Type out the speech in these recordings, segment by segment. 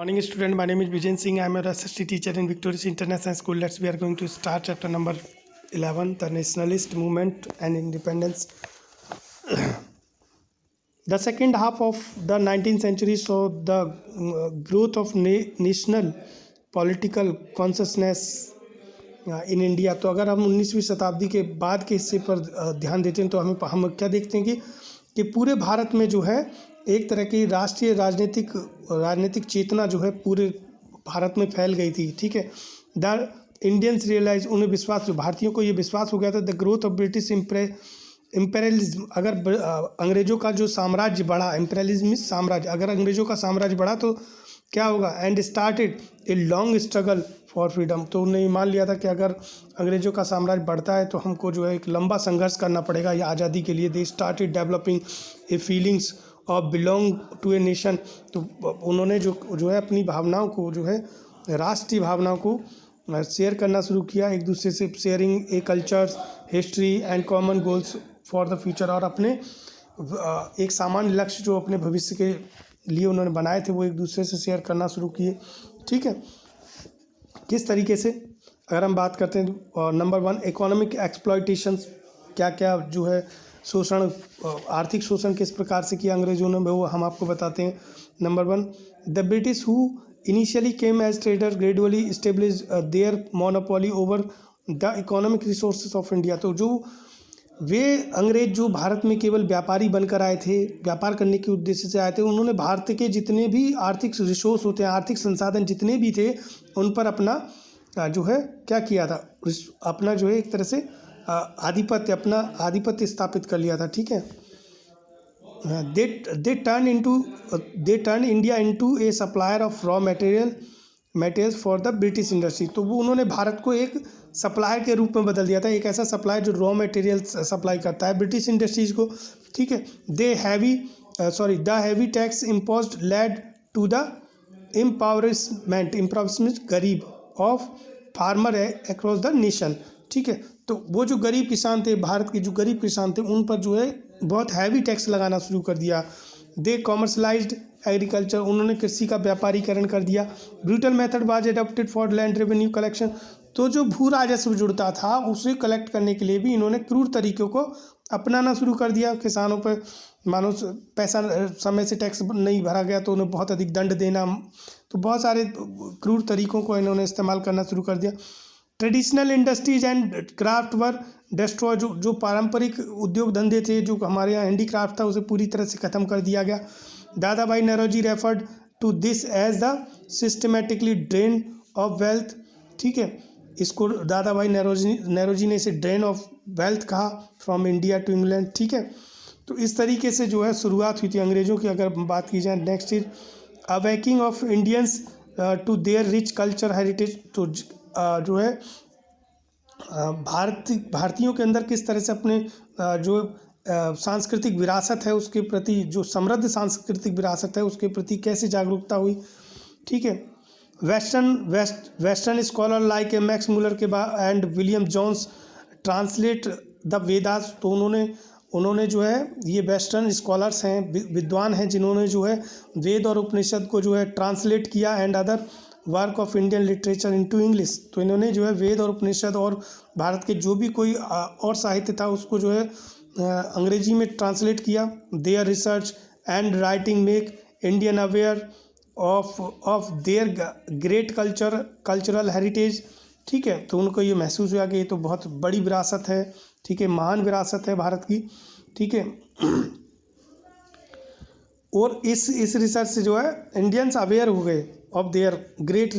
Morning student, my name is Vijen Singh. I am a SST teacher in Victorious International School. We are going to start chapter number 11, the nationalist movement and independence. The second half of the 19th century saw the growth of national political consciousness in India. तो अगर हम 19वीं शताब्दी के बाद के हिस्से पर ध्यान देते हैं तो हम क्या देखते हैं कि पूरे भारत में जो है एक तरह की राष्ट्रीय राजनीतिक चेतना जो है पूरे भारत में फैल गई थी. ठीक है. द इंडियंस रियलाइज, उन्हें विश्वास, भारतीयों को ये विश्वास हो गया था the growth of British imperialism. अगर अंग्रेजों का जो साम्राज्य बढ़ा, इम्पेरियलिज्म साम्राज्य, अगर अंग्रेजों का साम्राज्य बढ़ा तो क्या होगा. And started a long struggle for freedom. तो उन्होंने मान लिया था कि अगर अंग्रेजों का साम्राज्य बढ़ता है तो हमको जो है एक लंबा संघर्ष करना पड़ेगा या आज़ादी के लिए. They started developing a feelings of belong to a nation. तो उन्होंने जो है अपनी भावनाओं को, जो है राष्ट्रीय भावनाओं को शेयर करना शुरू किया एक दूसरे से. Sharing a culture, history and common goals for the future. और अपने एक सामान्य लक्ष्य जो अपने भविष्य के लिए उन्होंने बनाए थे वो एक दूसरे से शेयर करना शुरू किए. ठीक है. किस तरीके से, अगर हम बात करते हैं तो नंबर 1 इकोनॉमिक एक्सप्लॉयटेशंस. क्या क्या जो है शोषण, आर्थिक शोषण किस प्रकार से किया अंग्रेजों ने, वो हम आपको बताते हैं. Number 1 the British who initially came as trader gradually establish their monopoly over the economic resources of India. तो जो वे अंग्रेज जो भारत में केवल व्यापारी बनकर आए थे, व्यापार करने के उद्देश्य से आए थे, उन्होंने भारत के जितने भी आर्थिक रिसोर्स होते हैं, आर्थिक संसाधन जितने भी थे, उन पर अपना जो है क्या किया था, अपना जो है एक तरह से अपना आधिपत्य स्थापित कर लिया था. ठीक है. They turn India into A supplier of raw materials for the British industry. तो वो उन्होंने भारत को एक सप्लायर के रूप में बदल दिया था, एक ऐसा सप्लायर जो रॉ मटेरियल सप्लाई करता है ब्रिटिश इंडस्ट्रीज़ को. ठीक है. The heavy tax imposed led to the empowerment गरीब of farmer across the nation. ठीक है. तो वो जो गरीब किसान थे, भारत के जो गरीब किसान थे, उन पर जो है बहुत हैवी टैक्स लगाना शुरू कर दिया. दे कॉमर्शलाइज्ड एग्रीकल्चर. उन्होंने कृषि का व्यापारीकरण कर दिया. Brutal method was adopted for land revenue collection. तो जो भू राजस्व जुड़ता था उसे कलेक्ट करने के लिए भी इन्होंने क्रूर तरीकों को अपनाना शुरू कर दिया. किसानों पर मानो पैसा समय से टैक्स नहीं भरा गया तो उन्हें बहुत अधिक दंड देना. तो बहुत सारे क्रूर तरीकों को इन्होंने इस्तेमाल करना शुरू कर दिया. Traditional industries and craft were destroy. जो पारंपरिक उद्योग धंधे थे, जो हमारे यहाँ हैंडीक्राफ्ट था, उसे पूरी तरह से ख़त्म कर दिया गया. Dadabhai Naoroji referred to this as the systematically drain of wealth. ठीक है. इसको दादा भाई नौरोजी ने इसे ड्रेन ऑफ वेल्थ कहा फ्रॉम इंडिया टू इंग्लैंड. ठीक है. तो इस तरीके से जो है शुरुआत हुई थी अंग्रेज़ों की. अगर बात की जाए next is awakening of Indians to their rich culture heritage. तो जो है भारतीयों के अंदर किस तरह से अपने जो सांस्कृतिक विरासत है उसके प्रति, जो समृद्ध सांस्कृतिक विरासत है उसके प्रति कैसे जागरूकता हुई. ठीक है. Western scholar like Max Muller के बाद and William Jones translate the Vedas. तो उन्होंने जो है, ये वेस्टर्न स्कॉलर्स हैं, विद्वान हैं, जिन्होंने जो है वेद और उपनिषद को जो है ट्रांसलेट किया and other work of Indian literature into English. तो इन्होंने जो है वेद और उपनिषद और भारत के जो भी कोई और साहित्य था उसको जो है अंग्रेजी में ट्रांसलेट किया. Their research and writing make Indian aware of their great cultural heritage. ठीक है. तो उनको ये महसूस हुआ कि ये तो बहुत बड़ी विरासत है. ठीक है. महान विरासत है भारत की. ठीक है. और इस रिसर्च से जो है इंडियंस अवेयर हो गए ऑफ देयर ग्रेट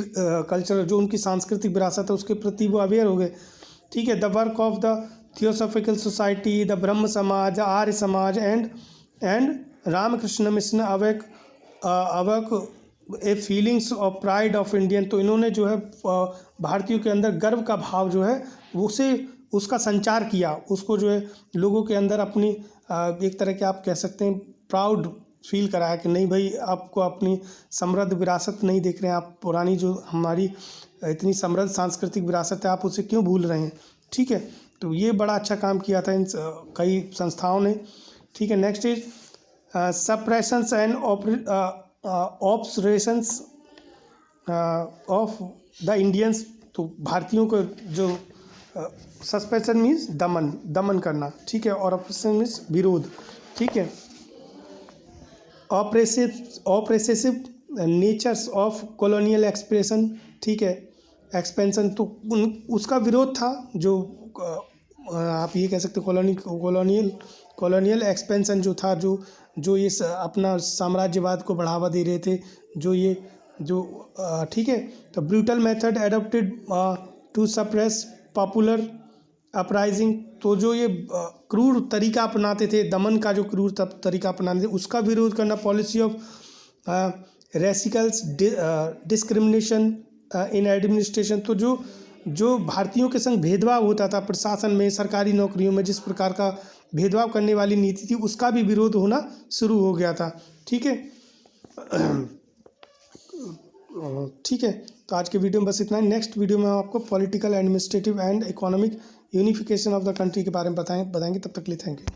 कल्चर, जो उनकी सांस्कृतिक विरासत है उसके प्रति वो अवेयर हो गए. ठीक है. The work of the theosophical society, the Brahmo Samaj, Arya Samaj and Ramakrishna mission awake a feelings of pride of Indian. तो इन्होंने जो है भारतीयों के अंदर गर्व का भाव जो है उसका संचार किया. उसको जो है लोगों के अंदर अपनी एक तरह के आप कह सकते हैं प्राउड फील कराया कि नहीं भाई, आपको अपनी समृद्ध विरासत नहीं देख रहे हैं, आप पुरानी जो हमारी इतनी समृद्ध सांस्कृतिक विरासत है आप उसे क्यों भूल रहे हैं. ठीक है. तो ये बड़ा अच्छा काम किया था इन कई संस्थाओं ने. ठीक है. Next is suppressions and oppressions of the Indians, तो भारतीयों को जो सस्पेंशन मीन्स दमन करना, ठीक है, और ऑपरेशन मीन्स विरोध, ठीक है। Oppressive natures of colonial expression, ठीक है, एक्सपेंशन, तो उसका विरोध था जो आप ये कह सकते कॉलोनियल एक्सपेंशन जो था, जो ये अपना साम्राज्यवाद को बढ़ावा दे रहे थे, ठीक है। तो brutal method adopted to suppress popular uprising, तो जो ये क्रूर तरीका अपनाते थे, दमन का जो क्रूर तरीका अपनाते थे, उसका विरोध करना। Policy of racial discrimination in administration, तो जो भारतीयों के संग भेदभाव होता था प्रशासन में, सरकारी नौकरियों में, जिस प्रकार का भेदभाव करने वाली नीति थी, उसका भी विरोध होना शुरू हो गया था, ठीक है। ठीक है, तो आज के वीडियो में बस इतना ही। नेक्स्ट वीडियो में हम आपको political, administrative and economic unification of the country के बारे में बताएंगे। तब तक के लिए थैंक यू।